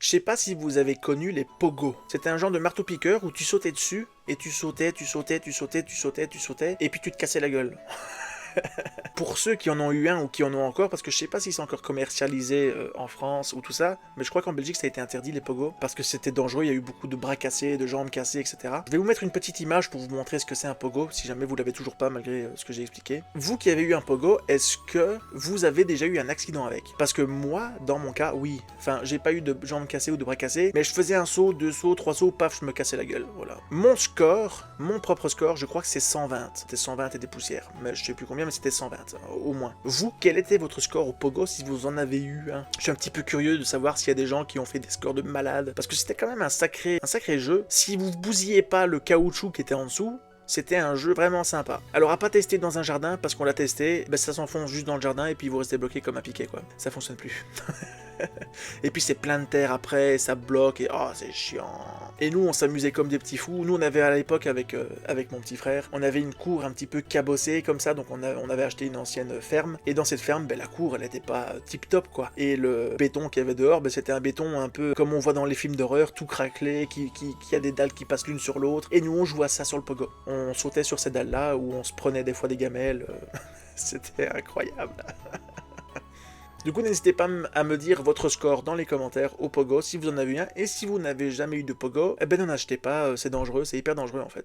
Je sais pas si vous avez connu les pogos. C'était un genre de marteau-piqueur où tu sautais dessus, et tu sautais, tu sautais, tu sautais, tu sautais, tu sautais, et puis tu te cassais la gueule. Pour ceux qui en ont eu un ou qui en ont encore, parce que je sais pas si c'est encore commercialisé en France ou tout ça, mais je crois qu'en Belgique ça a été interdit les pogos, parce que c'était dangereux, il y a eu beaucoup de bras cassés, de jambes cassées, etc. Je vais vous mettre une petite image pour vous montrer ce que c'est un pogo, si jamais vous l'avez toujours pas malgré ce que j'ai expliqué. Vous qui avez eu un pogo, est-ce que vous avez déjà eu un accident avec? Parce que moi, dans mon cas, oui. Enfin, j'ai pas eu de jambes cassées ou de bras cassés, mais je faisais un saut, 2 sauts, 3 sauts, paf, je me cassais la gueule, voilà. Mon score, mon propre score, je crois que c'est 120. C'était 120 et des poussières, mais je sais plus combien, mais c'était 120. Au moins. Vous, quel était votre score au pogo si vous en avez eu un? Je suis un petit peu curieux de savoir s'il y a des gens qui ont fait des scores de malade, parce que c'était quand même un sacré jeu. Si vous bousillez pas le caoutchouc qui était en dessous, c'était un jeu vraiment sympa. Alors à pas tester dans un jardin, parce qu'on l'a testé, ben ça s'enfonce juste dans le jardin et puis vous restez bloqué comme un piquet quoi. Ça fonctionne plus. Et puis c'est plein de terre après, ça bloque et oh c'est chiant. Et nous on s'amusait comme des petits fous. Nous on avait à l'époque avec mon petit frère, on avait une cour un petit peu cabossée comme ça, donc on avait acheté une ancienne ferme. Et dans cette ferme, ben, la cour elle était pas tip top quoi. Et le béton qu'il y avait dehors, ben, c'était un béton un peu comme on voit dans les films d'horreur, tout craquelé, qui a des dalles qui passent l'une sur l'autre. Et nous on jouait à ça sur le pogo. On sautait sur ces dalles là, où on se prenait des fois des gamelles. C'était incroyable. Du coup, n'hésitez pas à me dire votre score dans les commentaires au pogo si vous en avez un, et si vous n'avez jamais eu de pogo, eh ben n'en achetez pas, c'est dangereux, c'est hyper dangereux en fait.